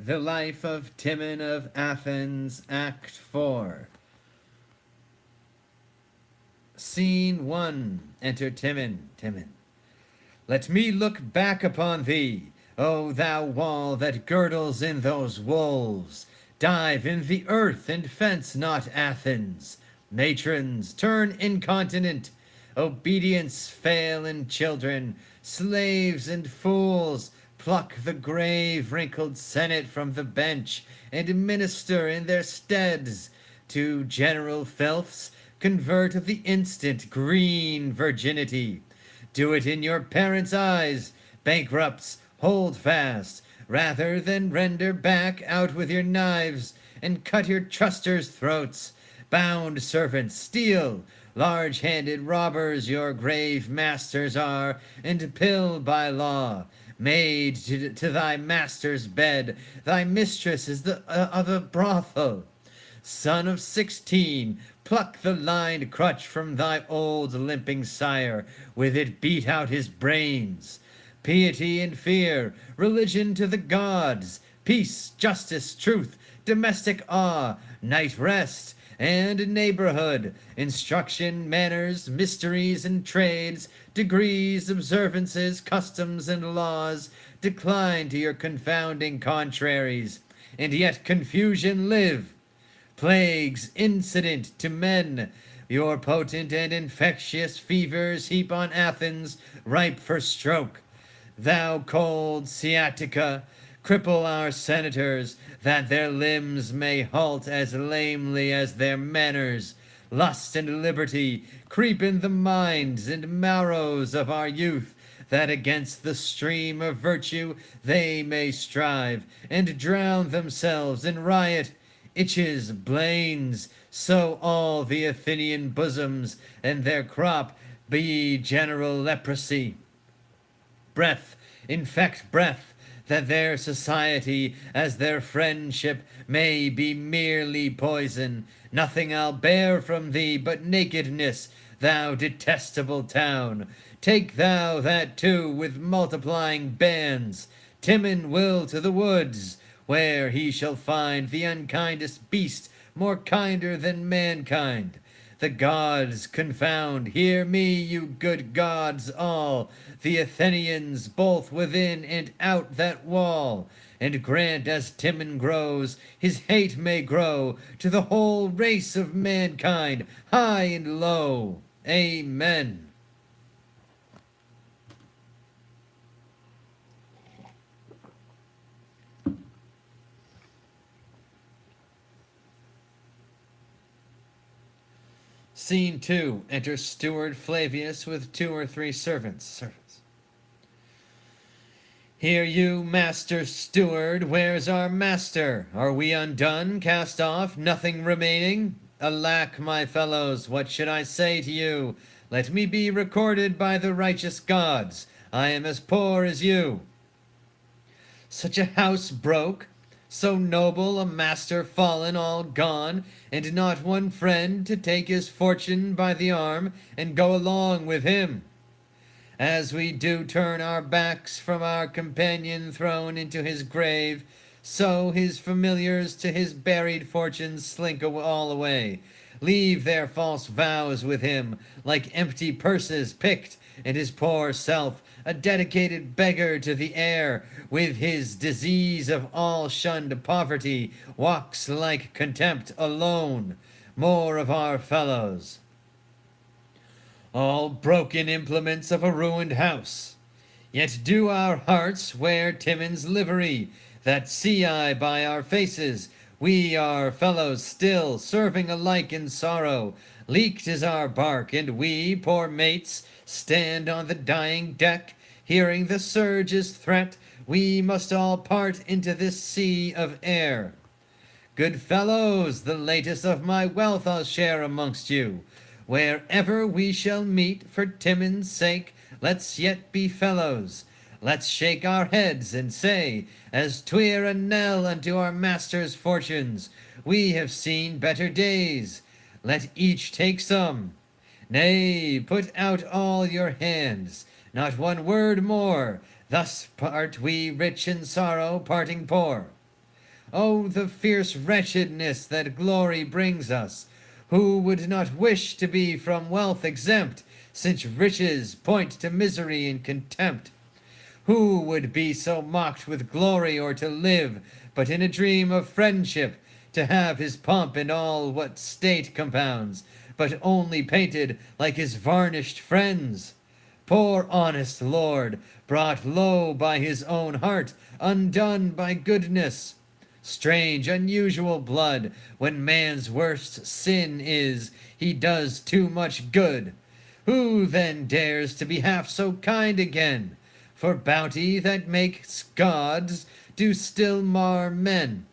The Life of Timon of Athens, Act 4. Scene 1. Enter Timon. Timon. Let me look back upon thee, O thou wall that girdles in those wolves. Dive in the earth and fence not Athens. Matrons, turn incontinent. Obedience fail in children. Slaves and fools, pluck the grave wrinkled senate from the bench, and minister in their steads. To general filths convert of the instant green virginity. Do it in your parents' eyes, bankrupts, hold fast, rather than render back out with your knives, and cut your trusters' throats. Bound servants, steal, large-handed robbers your grave masters are, and pill by law. Maid to thy master's bed, thy mistress is of a brothel. Son of 16, pluck the lined crutch from thy old limping sire, with it beat out his brains. Piety and fear, religion to the gods, peace, justice, truth, domestic awe, night rest, and neighborhood, instruction, manners, mysteries and trades, degrees, observances, customs, and laws, decline to your confounding contraries, and yet confusion live. Plagues incident to men, your potent and infectious fevers heap on Athens, ripe for stroke. Thou cold sciatica, cripple our senators, that their limbs may halt as lamely as their manners. Lust and liberty creep in the minds and marrows of our youth, that against the stream of virtue they may strive, and drown themselves in riot. Itches, blains, sow all the Athenian bosoms, and their crop be general leprosy. Breath, infect breath, that their society, as their friendship, may be merely poison. Nothing I'll bear from thee but nakedness, thou detestable town. Take thou that too with multiplying bands. Timon will to the woods, where he shall find the unkindest beast more kinder than mankind. The gods confound, hear me, you good gods all, the Athenians both within and out that wall, and grant as Timon grows, his hate may grow to the whole race of mankind, high and low. Amen. Scene 2. Enter Steward Flavius with 2 or 3 servants. Hear you, master steward, where's our master? Are we undone, cast off, nothing remaining? Alack, my fellows, what should I say to you? Let me be recorded by the righteous gods. I am as poor as you. Such a house broke, so noble a master fallen, all gone, and not one friend to take his fortune by the arm and go along with him. As we do turn our backs from our companion thrown into his grave, so his familiars to his buried fortunes slink all away, leave their false vows with him, like empty purses picked, and his poor self, a dedicated beggar to the air, with his disease of all shunned poverty, walks like contempt alone. More of our fellows. All broken implements of a ruined house. Yet do our hearts wear Timon's livery, that see I by our faces. We are fellows still, serving alike in sorrow. Leaked is our bark, and we, poor mates, stand on the dying deck, hearing the surge's threat. We must all part into this sea of air. Good fellows, the latest of my wealth I'll share amongst you. Wherever we shall meet, for Timon's sake, let's yet be fellows. Let's shake our heads and say, as twere a knell unto our master's fortunes, we have seen better days. Let each take some. Nay, put out all your hands. Not one word more. Thus part we rich in sorrow, parting poor. Oh, the fierce wretchedness that glory brings us! Who would not wish to be from wealth exempt, since riches point to misery and contempt? Who would be so mocked with glory, or to live but in a dream of friendship, to have his pomp and all what state compounds, but only painted like his varnished friends? Poor honest lord, brought low by his own heart, undone by goodness. Strange, unusual blood, when man's worst sin is, he does too much good. Who then dares to be half so kind again? For bounty that makes gods do still mar men.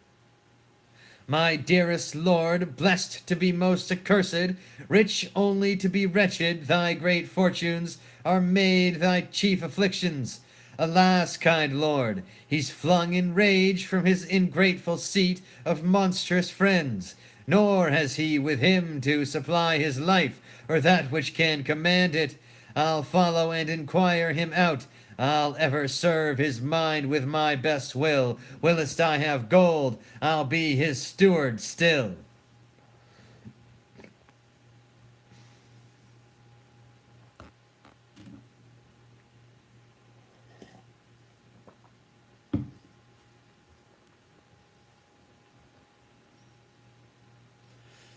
My dearest lord, blessed to be most accursed, rich only to be wretched, thy great fortunes are made thy chief afflictions. Alas, kind lord, he's flung in rage from his ingrateful seat of monstrous friends, nor has he with him to supply his life, or that which can command it. I'll follow and inquire him out. I'll ever serve his mind with my best will. Willest I have gold, I'll be his steward still.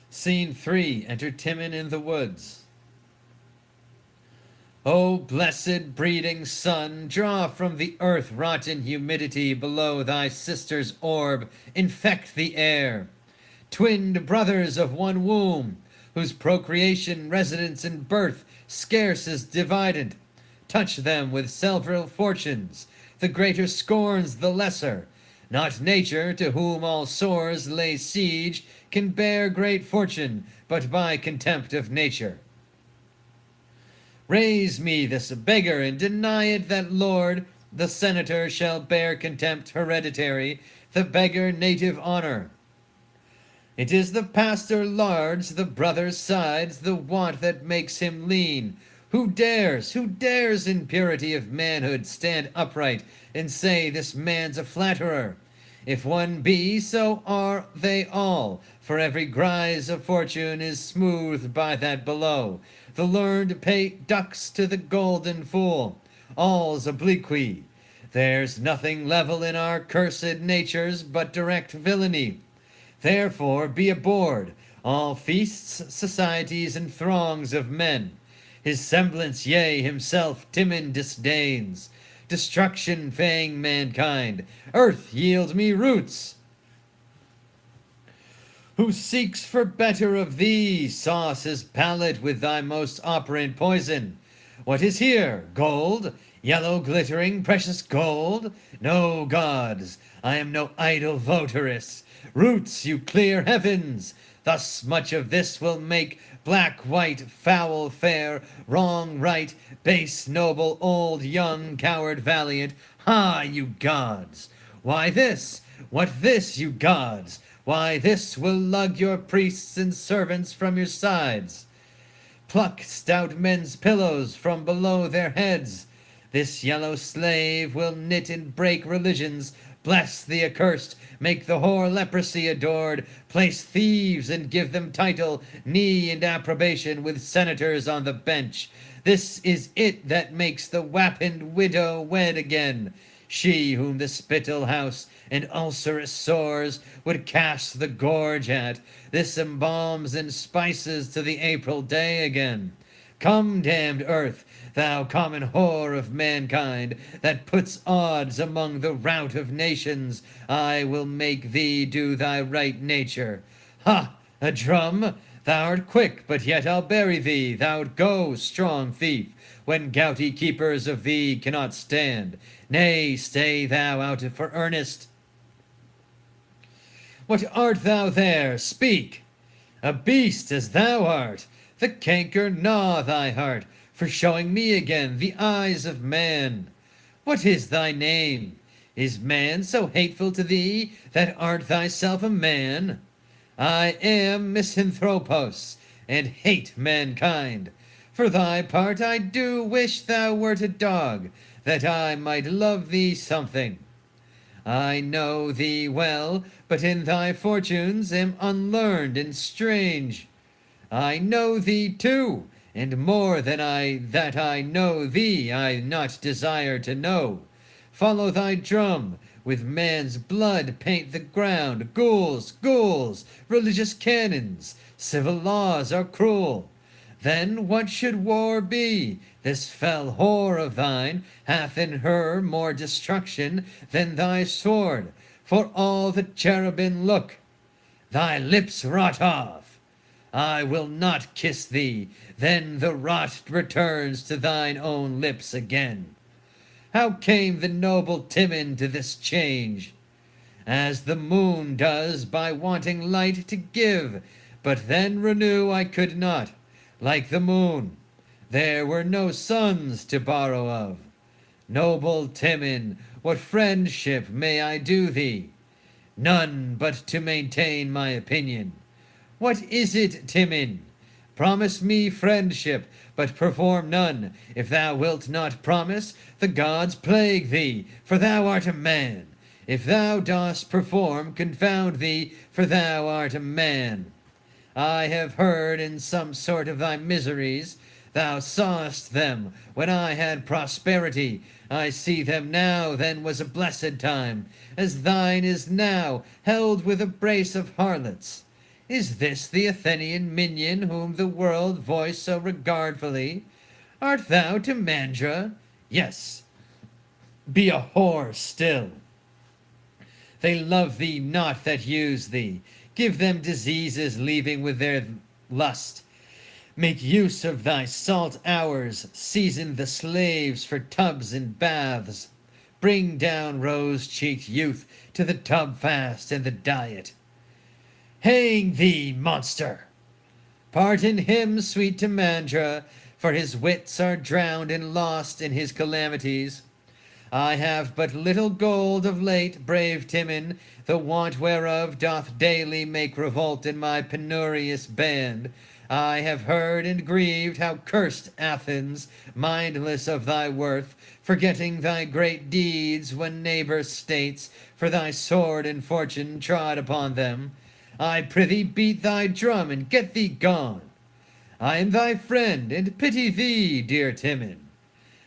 Scene 3. Enter Timon in the woods. O blessed breeding sun, draw from the earth rotten humidity below thy sister's orb, infect the air. Twinned brothers of one womb, whose procreation, residence, and birth scarce is divided, touch them with several fortunes, the greater scorns the lesser. Not nature, to whom all sores lay siege, can bear great fortune, but by contempt of nature. Raise me this beggar, and deny it that lord, the senator, shall bear contempt hereditary, the beggar native honor. It is the pastor lards, the brother sides, the want that makes him lean. Who dares in purity of manhood stand upright, and say this man's a flatterer? If one be, so are they all, for every grise of fortune is smoothed by that below. The learned pay ducks to the golden fool. All's obliquity. There's nothing level in our cursed natures but direct villainy. Therefore be abhorred all feasts, societies, and throngs of men. His semblance, yea, himself, Timon disdains. Destruction fang mankind. Earth, yield me roots. Who seeks for better of thee, sauce his palate with thy most operant poison. What is here? Gold? Yellow glittering precious gold? No, gods, I am no idle votaress. Roots, you clear heavens! Thus much of this will make black, white, foul, fair, wrong, right, base, noble, old, young, coward, valiant. Ha, you gods! Why this? What this, you gods? Why this will lug your priests and servants from your sides. Pluck stout men's pillows from below their heads. This yellow slave will knit and break religions, bless the accursed, make the whore leprosy adored, place thieves and give them title, knee and approbation with senators on the bench. This is it that makes the wapened widow wed again, she whom the spittle house and ulcerous sores would cast the gorge at. This embalms and spices to the April day again. Come, damned earth, thou common whore of mankind, that puts odds among the rout of nations, I will make thee do thy right nature. Ha! A drum? Thou'rt quick, but yet I'll bury thee. Thou'lt go, strong thief, when gouty keepers of thee cannot stand. Nay, stay thou out for earnest. What art thou there? Speak! A beast as thou art! The canker gnaw thy heart, for showing me again the eyes of man. What is thy name? Is man so hateful to thee, that art thyself a man? I am Misanthropos, and hate mankind. For thy part I do wish thou wert a dog, that I might love thee something. I know thee well, but in thy fortunes am unlearned and strange. I know thee too, and more than that I know thee I not desire to know. Follow thy drum, with man's blood paint the ground. Ghouls, ghouls, religious canons, civil laws are cruel. Then what should war be? This fell whore of thine hath in her more destruction than thy sword. For all the cherubim look, thy lips rot off. I will not kiss thee, then the rot returns to thine own lips again. How came the noble Timon to this change? As the moon does by wanting light to give, but then renew I could not, like the moon. There were no suns to borrow of. Noble Timon, what friendship may I do thee? None but to maintain my opinion. What is it, Timon? Promise me friendship, but perform none. If thou wilt not promise, the gods plague thee, for thou art a man. If thou dost perform, confound thee, for thou art a man. I have heard in some sort of thy miseries. Thou sawest them when I had prosperity. I see them now, then was a blessed time, as thine is now, held with a brace of harlots. Is this the Athenian minion whom the world voice so regardfully? Art thou Timandra? Yes. Be a whore still. They love thee not that use thee. Give them diseases, leaving with their lust. Make use of thy salt hours. Season the slaves for tubs and baths. Bring down rose-cheeked youth to the tub fast and the diet. Hang thee, monster! Pardon him, sweet Timandra, for his wits are drowned and lost in his calamities. I have but little gold of late, brave Timon, the want whereof doth daily make revolt in my penurious band. I have heard and grieved how cursed Athens, mindless of thy worth, forgetting thy great deeds when neighbor states for thy sword and fortune trod upon them. I prithee beat thy drum and get thee gone. I am thy friend, and pity thee, dear Timon.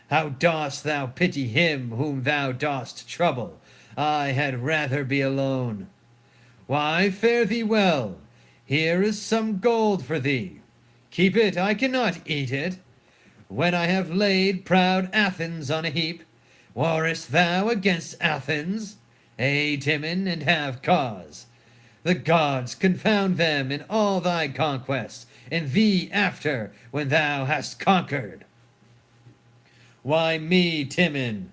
How dost thou pity him whom thou dost trouble? I had rather be alone. Why, fare thee well. Here is some gold for thee. Keep it, I cannot eat it. When I have laid proud Athens on a heap, warrest thou against Athens? Ay, Timon, and have cause. The gods confound them in all thy conquests, and thee after, when thou hast conquered. Why me, Timon?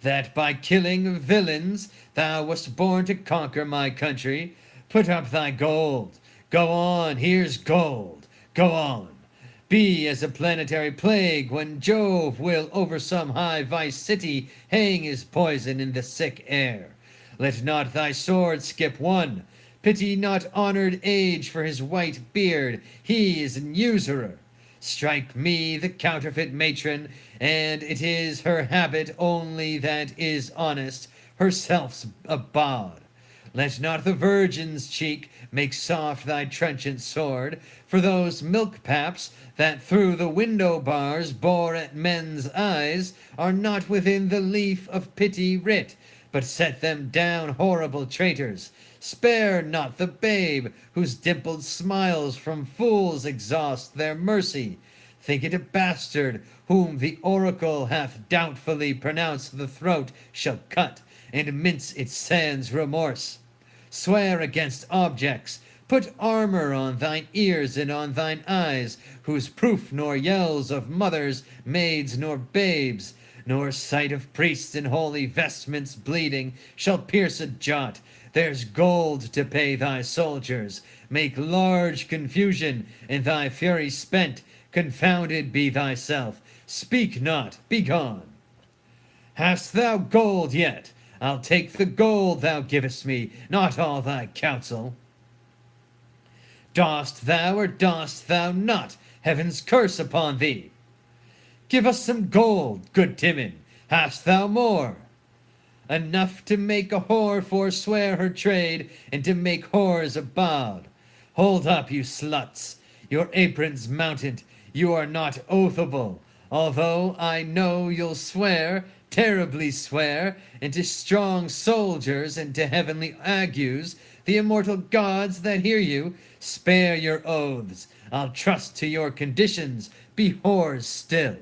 That by killing villains thou wast born to conquer my country. Put up thy gold. Go on, here's gold. Go on. Be as a planetary plague when Jove will over some high vice city hang his poison in the sick air. Let not thy sword skip one. Pity not honored age for his white beard. He is an usurer. Strike me the counterfeit matron, and it is her habit only that is honest, herself's a bawd. Let not the virgin's cheek make soft thy trenchant sword, for those milk paps that through the window bars bore at men's eyes are not within the leaf of pity writ, but set them down horrible traitors. Spare not the babe, whose dimpled smiles from fools exhaust their mercy. Think it a bastard, whom the oracle hath doubtfully pronounced the throat shall cut, and mince its sans remorse. Swear against objects, put armor on thine ears and on thine eyes, whose proof nor yells of mothers, maids, nor babes, nor sight of priests in holy vestments bleeding, shall pierce a jot. There's gold to pay thy soldiers. Make large confusion, and thy fury spent. Confounded be thyself. Speak not, begone. Hast thou gold yet? I'll take the gold thou givest me, not all thy counsel. Dost thou or dost thou not? Heaven's curse upon thee. Give us some gold, good Timon. Hast thou more? enough to make a whore forswear her trade, and to make whores a bawd. Hold up, you sluts, your aprons mounted, you are not oathable, although I know you'll swear, terribly swear, and to strong soldiers and to heavenly agues, the immortal gods that hear you, spare your oaths. I'll trust to your conditions, be whores still.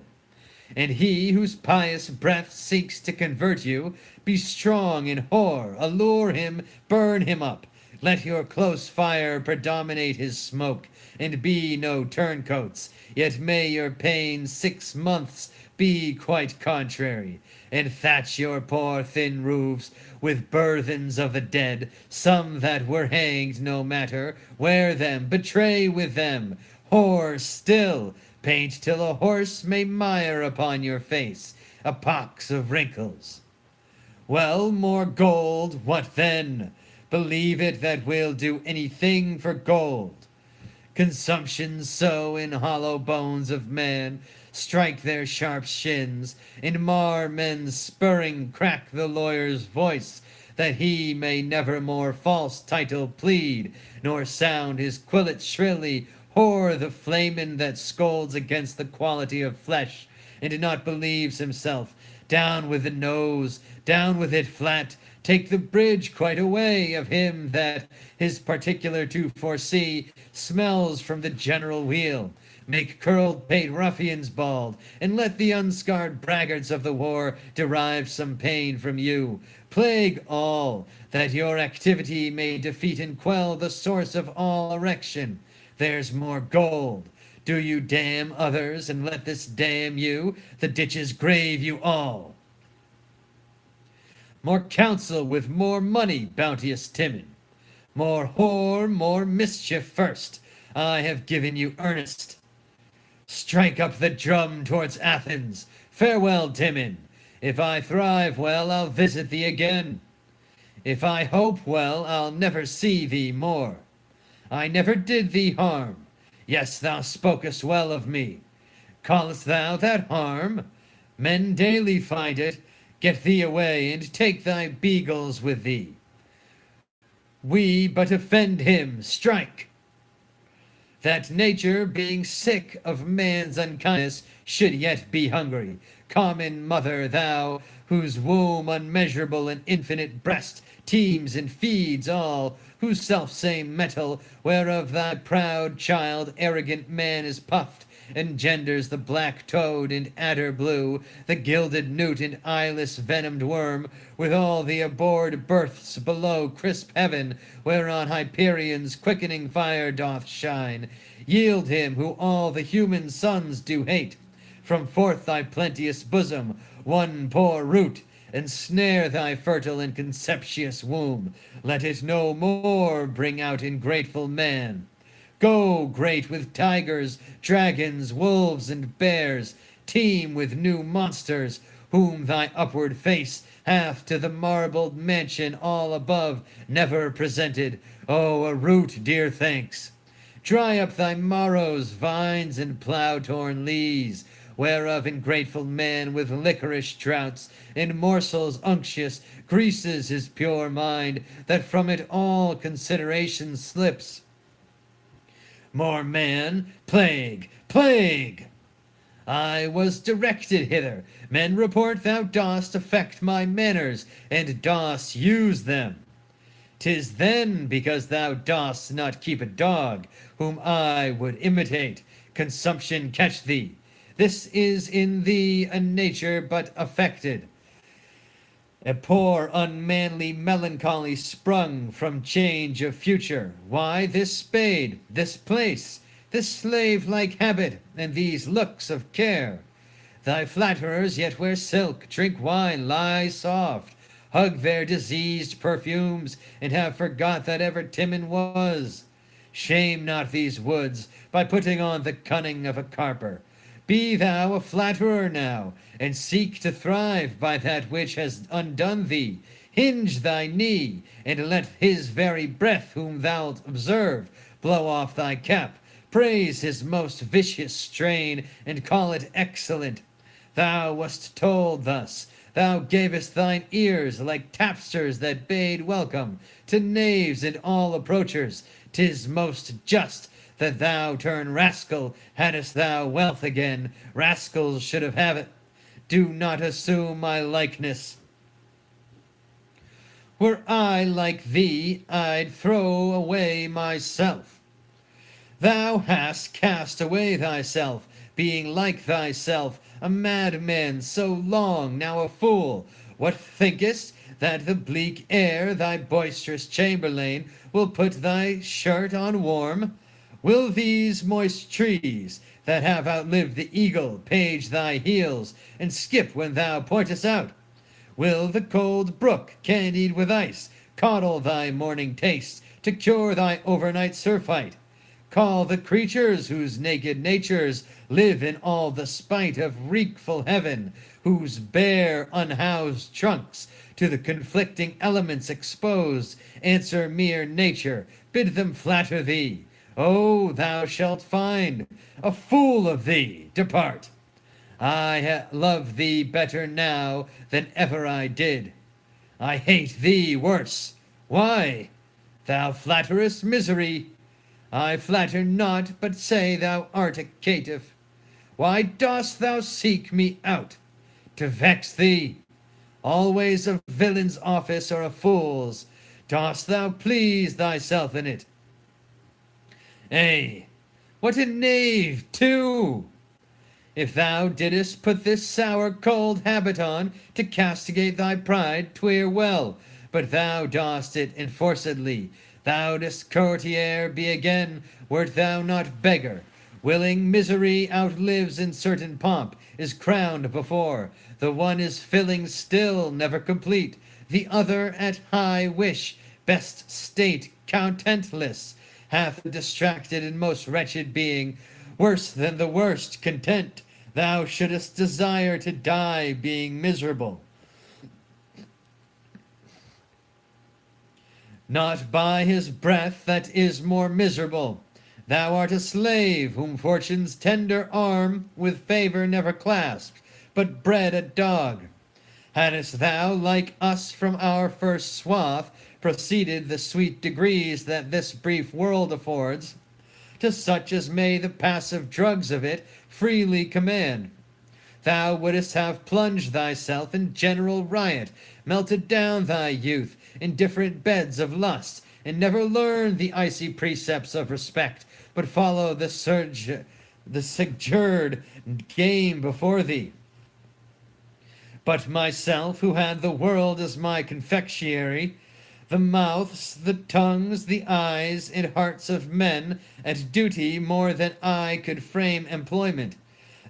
And he whose pious breath seeks to convert you, be strong in whore, allure him, burn him up. Let your close fire predominate his smoke, and be no turncoats, yet may your pain 6 months be quite contrary, and thatch your poor thin roofs with burthens of the dead, some that were hanged no matter, wear them, betray with them, whore still, paint till a horse may mire upon your face, a pox of wrinkles. Well, more gold, what then? Believe it that we'll do anything for gold. Consumption sow in hollow bones of man, strike their sharp shins, and mar men's spurring crack the lawyer's voice, that he may never more false title plead, nor sound his quillet shrilly, whore the flamen that scolds against the quality of flesh, and not believes himself. Down with the nose, down with it flat, take the bridge quite away of him that, his particular to foresee, smells from the general wheel. Make curled pate ruffians bald, and let the unscarred braggarts of the war derive some pain from you. Plague all, that your activity may defeat and quell the source of all erection. There's more gold. Do you damn others, and let this damn you, the ditches grave you all. More counsel with more money, bounteous Timon. More whore, more mischief first. I have given you earnest. Strike up the drum towards Athens. Farewell, Timon. If I thrive well, I'll visit thee again. If I hope well, I'll never see thee more. I never did thee harm. Yes, thou spokest well of me. Callest thou that harm? Men daily find it. Get thee away, and take thy beagles with thee. We but offend him, strike! That nature, being sick of man's unkindness, should yet be hungry. Common mother, thou, whose womb unmeasurable and infinite breast teems and feeds all, whose self-same metal, whereof thy proud child, arrogant man, is puffed, engenders the black toad and adder blue, the gilded newt and eyeless venomed worm, with all the abhorred births below crisp heaven, whereon Hyperion's quickening fire doth shine. Yield him who all the human sons do hate, from forth thy plenteous bosom one poor root, and snare thy fertile and conceptious womb. Let it no more bring out ingrateful man. Go, great with tigers, dragons, wolves, and bears, teem with new monsters, whom thy upward face hath to the marbled mansion all above never presented. Oh, a root, dear thanks! Dry up thy morrows, vines, and plough-torn lees, whereof ingrateful man with licorice draughts and morsels unctuous greases his pure mind, that from it all consideration slips. More man, plague, plague! I was directed hither. Men report thou dost affect my manners, and dost use them. 'Tis then because thou dost not keep a dog, whom I would imitate. Consumption catch thee. This is in thee a nature but affected, a poor unmanly melancholy sprung from change of future. Why this spade, this place, this slave-like habit, and these looks of care? Thy flatterers yet wear silk, drink wine, lie soft, hug their diseased perfumes, and have forgot that ever Timon was. Shame not these woods by putting on the cunning of a carper. Be thou a flatterer now, and seek to thrive by that which has undone thee. Hinge thy knee, and let his very breath whom thou'lt observe blow off thy cap. Praise his most vicious strain, and call it excellent. Thou wast told thus. Thou gavest thine ears like tapsters that bade welcome to knaves and all approachers. 'Tis most just that thou turn rascal. Hadst thou wealth again, rascals should have it. Do not assume my likeness. Were I like thee, I'd throw away myself. Thou hast cast away thyself, being like thyself, a madman so long, now a fool. What thinkest, that the bleak air, thy boisterous chamberlain, will put thy shirt on warm? Will these moist trees, that have outlived the eagle, page thy heels, and skip when thou pointest out? Will the cold brook, candied with ice, coddle thy morning taste, to cure thy overnight surfeit? Call the creatures whose naked natures live in all the spite of wreakful heaven, whose bare unhoused trunks to the conflicting elements exposed answer mere nature, bid them flatter thee. Oh, thou shalt find a fool of thee. Depart. I love thee better now than ever I did. I hate thee worse. Why? Thou flatterest misery. I flatter not, but say thou art a caitiff. Why dost thou seek me out? To vex thee. Always a villain's office or a fool's. Dost thou please thyself in it? Ay, what a knave, too! If thou didst put this sour cold habit on to castigate thy pride, 'twere well, but thou dost it enforcedly. Thou dost courtier be again, wert thou not beggar. Willing misery outlives in certain pomp, is crowned before. The one is filling still, never complete. The other at high wish, best state, contentless, hath a distracted and most wretched being, worse than the worst content. Thou shouldest desire to die, being miserable. Not by his breath that is more miserable. Thou art a slave, whom fortune's tender arm with favour never clasped, but bred a dog. Hadst thou, like us from our first swath, proceeded the sweet degrees that this brief world affords, to such as may the passive drugs of it freely command, thou wouldst have plunged thyself in general riot, melted down thy youth in different beds of lust, and never learned the icy precepts of respect, but follow the secured game before thee. But myself, who had the world as my confectionery, the mouths, the tongues, the eyes, and hearts of men, at duty more than I could frame employment,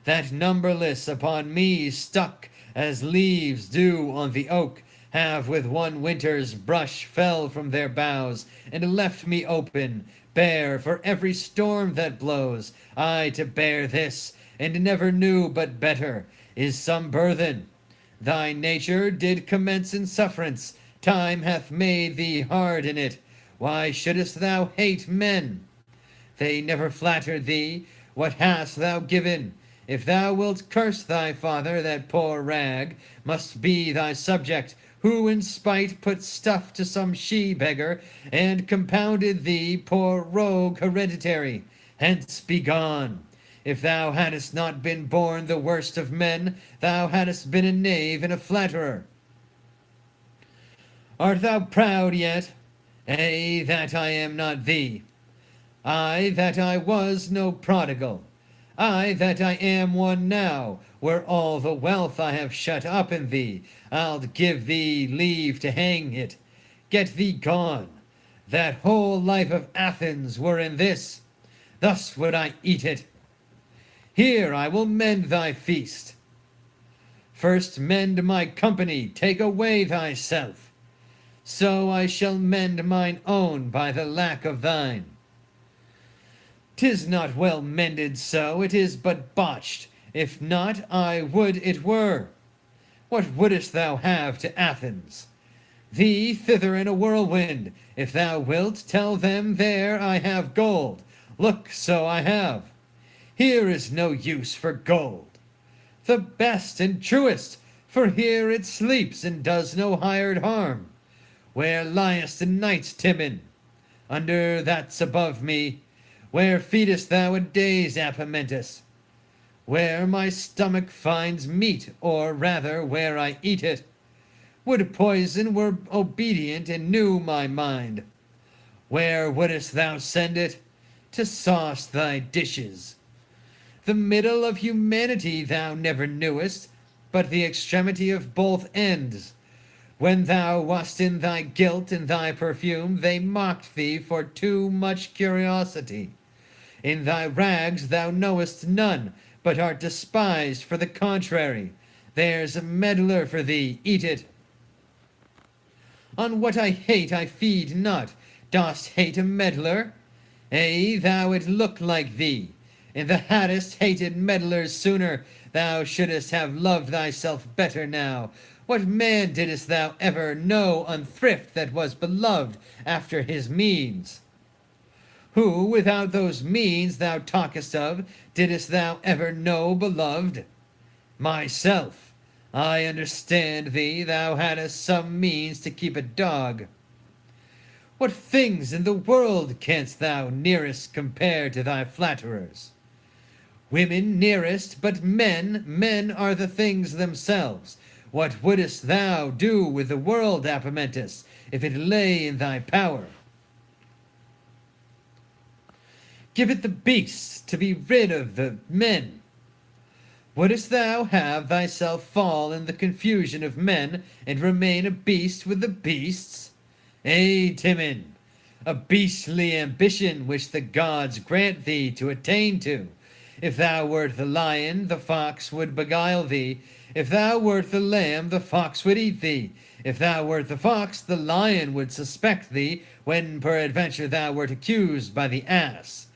that numberless upon me stuck as leaves do on the oak, have with one winter's brush fell from their boughs, and left me open, bare for every storm that blows. I to bear this, and never knew but better, is some burthen. Thy nature did commence in sufferance, time hath made thee hard in it. Why shouldest thou hate men? They never flattered thee. What hast thou given? If thou wilt curse thy father, that poor rag must be thy subject, who in spite put stuff to some she-beggar, and compounded thee, poor rogue hereditary. Hence be gone. If thou hadst not been born the worst of men, thou hadst been a knave and a flatterer. Art thou proud yet? Ay, that I am not thee. I, that I was no prodigal. I, that I am one now, were all the wealth I have shut up in thee. I'll give thee leave to hang it. Get thee gone. That whole life of Athens were in this. Thus would I eat it. Here I will mend thy feast. First mend my company, take away thyself. So I shall mend mine own by the lack of thine. 'Tis not well mended so, it is but botched. If not, I would it were. What wouldst thou have to Athens? Thee thither in a whirlwind. If thou wilt, tell them there I have gold. Look, so I have. Here is no use for gold. The best and truest, For here it sleeps and does no hired harm. Where liest in night, Timon? Under that's above me. Where feedest thou a days, Apamentus? Where my stomach finds meat, or rather where I eat it. Would poison were obedient and knew my mind. Where wouldest thou send it? To sauce thy dishes. The middle of humanity thou never knewest, but the extremity of both ends. When thou wast in thy guilt and thy perfume, they mocked thee for too much curiosity. In thy rags thou knowest none, but art despised for the contrary. There's a meddler for thee, eat it. On what I hate I feed not. Dost hate a meddler? Thou it look like thee. And thou hadst hated meddlers sooner, thou shouldst have loved thyself better now. What man didst thou ever know unthrift that was beloved after his means? Who, without those means thou talkest of, didst thou ever know beloved? Myself. I understand thee, thou hadst some means to keep a dog. What things in the world canst thou nearest compare to thy flatterers? Women nearest, but men are the things themselves. What wouldst thou do with the world, Apamentus, if it lay in thy power? Give it the beasts to be rid of the men. Wouldst thou have thyself fall in the confusion of men, and remain a beast with the beasts? Timon, a beastly ambition which the gods grant thee to attain to. If thou wert the lion, the fox would beguile thee. If thou wert the lamb, the fox would eat thee. If thou wert the fox, the lion would suspect thee, when peradventure thou wert accused by the ass.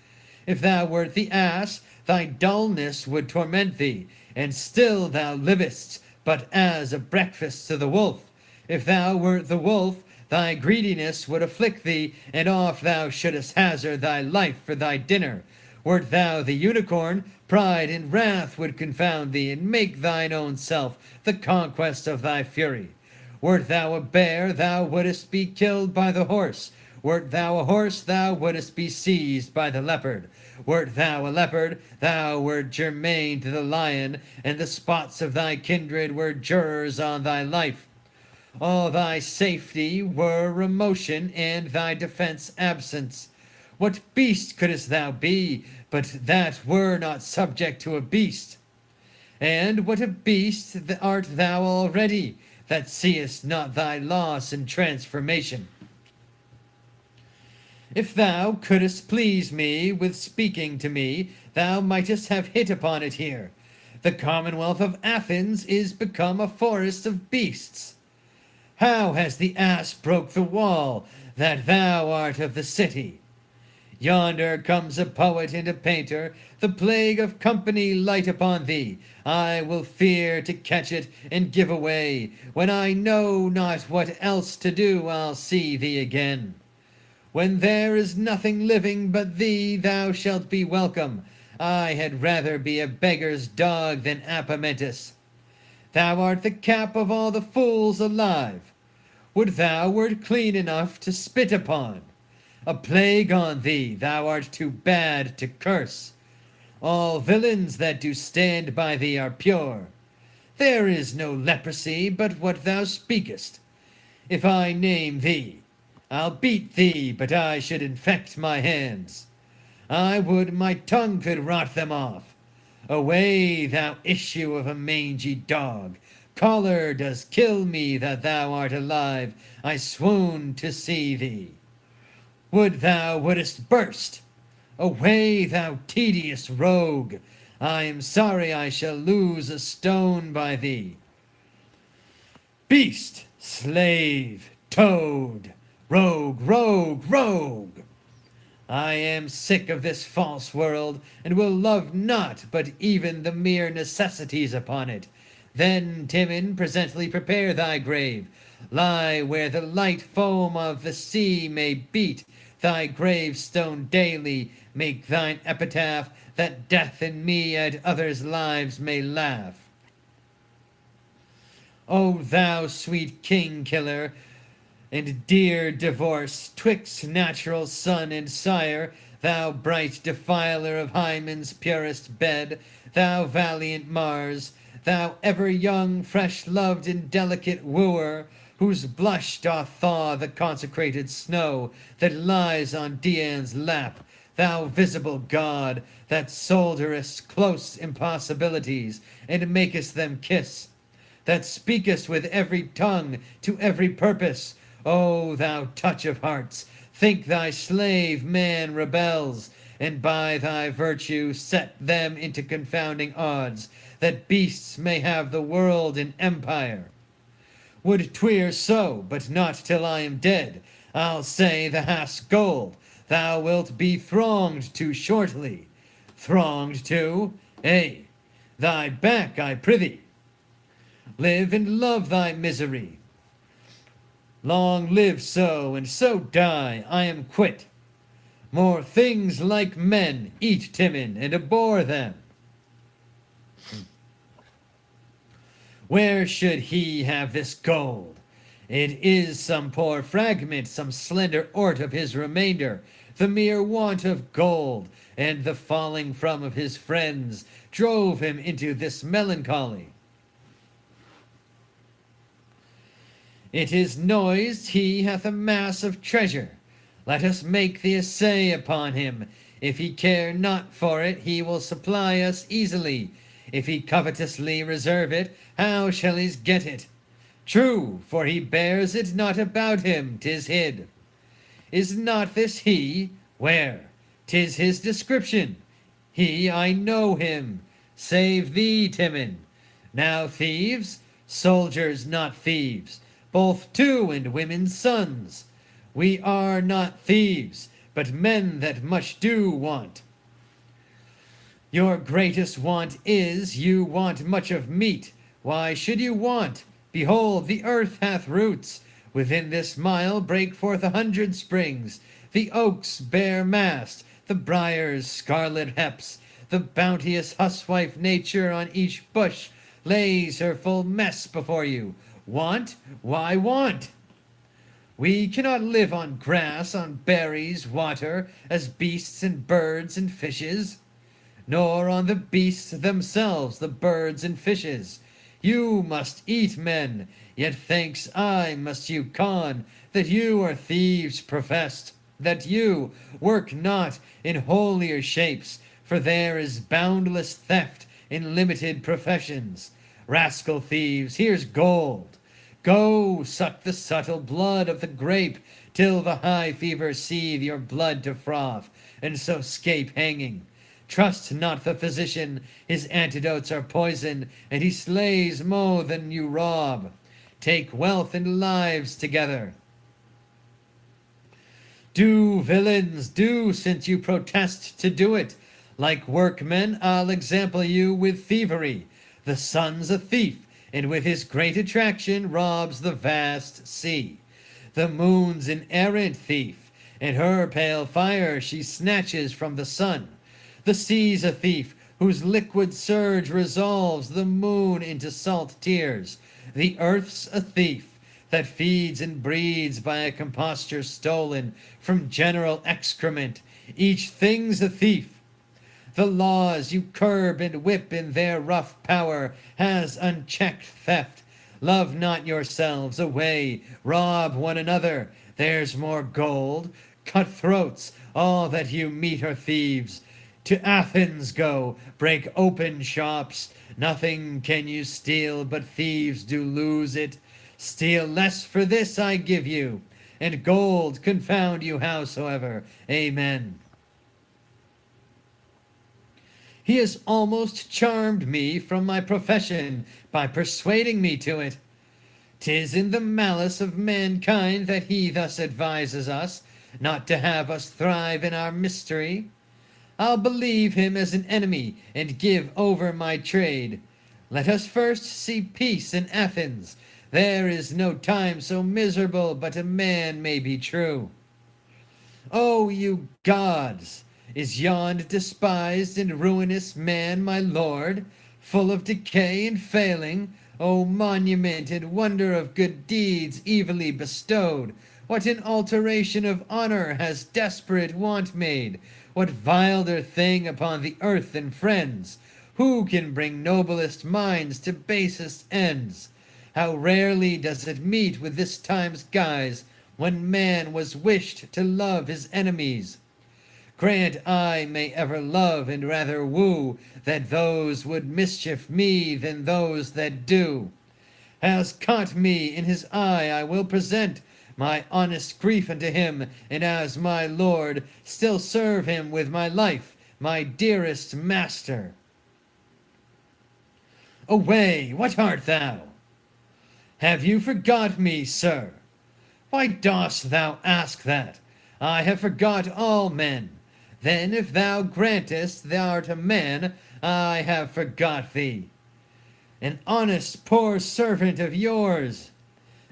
If thou wert the ass, thy dullness would torment thee, and still thou livest, but as a breakfast to the wolf. If thou wert the wolf, thy greediness would afflict thee, and oft thou shouldest hazard thy life for thy dinner. Wert thou the unicorn, pride and wrath would confound thee, and make thine own self the conquest of thy fury. Wert thou a bear, thou wouldest be killed by the horse. Wert thou a horse, thou wouldest be seized by the leopard. Wert thou a leopard, thou wert germane to the lion, and the spots of thy kindred were jurors on thy life. All thy safety were remotion, and thy defence absence. What beast couldst thou be, but that were not subject to a beast? And what a beast art thou already, that seest not thy loss and transformation? If thou couldst please me with speaking to me, thou mightest have hit upon it here. The commonwealth of Athens is become a forest of beasts. How has the ass broke the wall, that thou art of the city? Yonder comes a poet and a painter, the plague of company light upon thee. I will fear to catch it and give away. When I know not what else to do, I'll see thee again. When there is nothing living but thee, thou shalt be welcome. I had rather be a beggar's dog than Apamentus. Thou art the cap of all the fools alive. Would thou wert clean enough to spit upon. A plague on thee, thou art too bad to curse. All villains that do stand by thee are pure. There is no leprosy but what thou speakest. If I name thee, I'll beat thee, but I should infect my hands. I would my tongue could rot them off. Away, thou issue of a mangy dog. Choler does kill me that thou art alive. I swoon to see thee. Would thou wouldest burst! Away, thou tedious rogue! I am sorry I shall lose a stone by thee. Beast, slave, toad, rogue, rogue, rogue! I am sick of this false world, and will love not but even the mere necessities upon it. Then, Timon, presently prepare thy grave. Lie where the light foam of the sea may beat thy gravestone daily. Make thine epitaph, that death in me at others' lives may laugh. O thou sweet king-killer, and dear divorce twixt natural son and sire, thou bright defiler of Hymen's purest bed, thou valiant Mars, thou ever young, fresh-loved, and delicate wooer, whose blush doth thaw the consecrated snow that lies on Dian's lap, thou visible god, that solderest close impossibilities, and makest them kiss, that speakest with every tongue to every purpose, O thou touch of hearts, think thy slave man rebels, and by thy virtue set them into confounding odds, that beasts may have the world in empire. Would 'twere so, but not till I am dead. I'll say thou hast gold, thou wilt be thronged to shortly. Thronged to? Ay, thy back, I prithee. Live and love thy misery. Long live so, and so die, I am quit. More things like men, eat Timon, and abhor them. Where should he have this gold? It is some poor fragment, some slender ort of his remainder. The mere want of gold, and the falling from of his friends, drove him into this melancholy. It is noised he hath a mass of treasure. Let us make the essay upon him. If he care not for it, he will supply us easily. If he covetously reserve it, how shall he get it? True, for he bears it not about him, 'tis hid. Is not this he? Where? 'Tis his description. He, I know him. Save thee, Timon. Now thieves? Soldiers, not thieves. Both two and women's sons. We are not thieves, but men that much do want. Your greatest want is, you want much of meat. Why should you want? Behold, the earth hath roots. Within this mile break forth 100 springs. The oaks bear mast, the briars scarlet heps. The bounteous huswife nature on each bush lays her full mess before you. Want? Why want? We cannot live on grass, on berries, water, as beasts and birds and fishes, nor on the beasts themselves, the birds and fishes. You must eat men, yet thanks I must you con, that you are thieves professed, that you work not in holier shapes, for there is boundless theft in limited professions. Rascal thieves, here's gold. Go, suck the subtle blood of the grape, till the high fever seethe your blood to froth, and so scape hanging. Trust not the physician, his antidotes are poison, and he slays more than you rob. Take wealth and lives together. Do, villains, do, since you protest to do it. Like workmen, I'll example you with thievery. The sun's a thief, and with his great attraction robs the vast sea. The moon's an errant thief, and her pale fire she snatches from the sun. The sea's a thief, whose liquid surge resolves the moon into salt tears. The earth's a thief, that feeds and breeds by a composture stolen from general excrement. Each thing's a thief. The laws you curb and whip in their rough power has unchecked theft. Love not yourselves, away, rob one another. There's more gold. Cut throats, all that you meet are thieves. To Athens go, break open shops. Nothing can you steal, but thieves do lose it. Steal less for this I give you, and gold confound you howsoever. Amen. He has almost charmed me from my profession by persuading me to it. 'Tis in the malice of mankind that he thus advises us, not to have us thrive in our mystery. I'll believe him as an enemy, and give over my trade. Let us first see peace in Athens. There is no time so miserable but a man may be true. O you gods! Is yond despised and ruinous man my lord? full of decay and failing, O monument and wonder of good deeds evilly bestowed, what an alteration of honor has desperate want made? What vilder thing upon the earth than friends? Who can bring noblest minds to basest ends? How rarely does it meet with this time's guise, when man was wished to love his enemies. Grant I may ever love and rather woo, that those would mischief me than those that do. Has caught me in his eye, I will present my honest grief unto him, and as my lord still serve him with my life, my dearest master. Away, what art thou? Have you forgot me, sir? Why dost thou ask that? I have forgot all men. Then if thou grantest thou'rt a man, I have forgot thee. An honest poor servant of yours.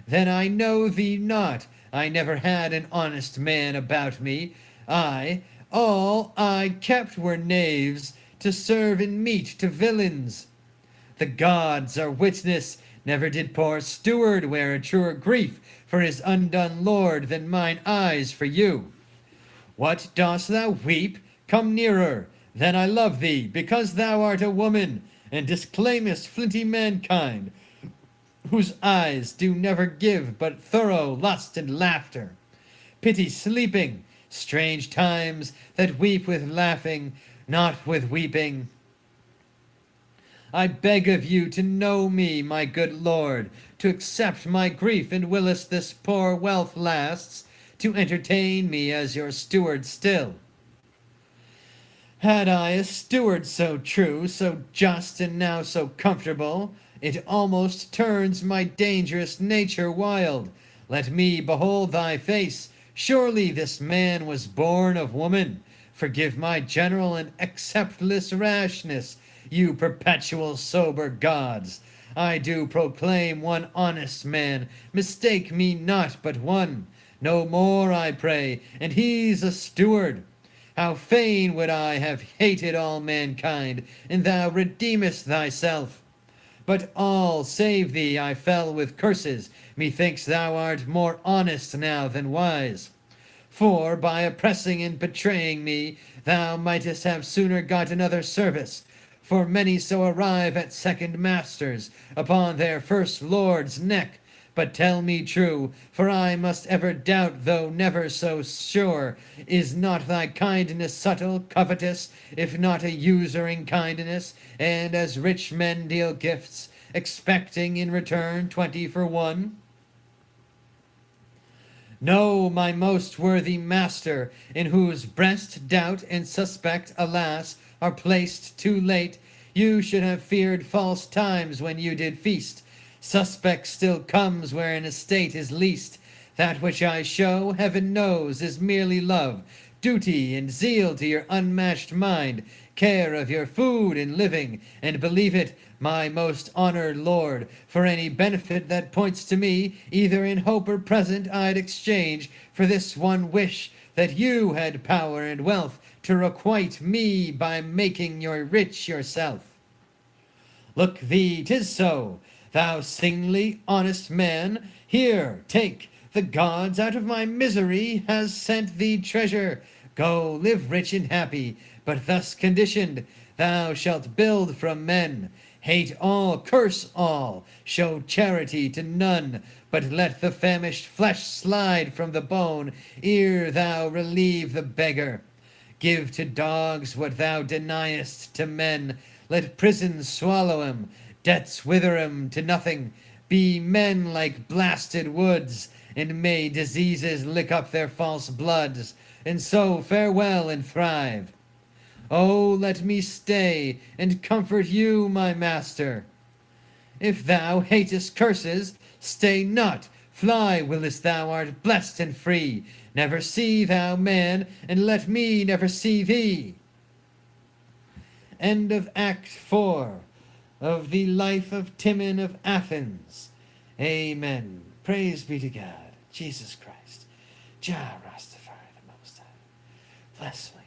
Then I know thee not. I never had an honest man about me. All I kept were knaves, to serve in meat to villains. The gods are witness, never did poor steward wear a truer grief for his undone lord than mine eyes for you. What dost thou weep? Come nearer. Then I love thee, because thou art a woman, and disclaimest flinty mankind, whose eyes do never give but thorough lust and laughter. Pity sleeping, strange times that weep with laughing, not with weeping. I beg of you to know me, my good lord, to accept my grief, and whilst this poor wealth lasts, to entertain me as your steward still. Had I a steward so true, so just, and now so comfortable, it almost turns my dangerous nature wild. Let me behold thy face. Surely this man was born of woman. Forgive my general and acceptless rashness, you perpetual sober gods. I do proclaim one honest man, mistake me not but one. No more, I pray, and he's a steward. How fain would I have hated all mankind, and thou redeemest thyself. But all save thee I fell with curses. Methinks thou art more honest now than wise. For by oppressing and betraying me, thou mightest have sooner got another service. For many so arrive at second masters, upon their first lord's neck. But tell me true, for I must ever doubt, though never so sure, is not thy kindness subtle, covetous, if not a usuring kindness, and as rich men deal gifts, expecting in return 20 for 1? No, my most worthy master, in whose breast doubt and suspect, alas, are placed too late, you should have feared false times when you did feast. Suspect still comes where an estate is least. That which I show, heaven knows, is merely love, duty and zeal to your unmatched mind, care of your food and living, and believe it, my most honored lord, for any benefit that points to me, either in hope or present, I'd exchange for this one wish, that you had power and wealth to requite me by making you rich yourself. Look thee, 'tis so. Thou singly honest man, here, take, the gods out of my misery has sent thee treasure. Go, live rich and happy, but thus conditioned, thou shalt build from men. Hate all, curse all, show charity to none, but let the famished flesh slide from the bone, ere thou relieve the beggar. Give to dogs what thou deniest to men, let prisons swallow 'em, debts wither 'em to nothing. Be men like blasted woods, and may diseases lick up their false bloods, and so farewell and thrive. Oh, let me stay and comfort you, my master. If thou hatest curses, stay not, fly whilst thou art blessed and free. Never see thou man, and let me never see thee. End of Act 4 of the life of Timon of Athens. Amen. Praise be to God, Jesus Christ, Jah Rastafari the Most High. Bless me.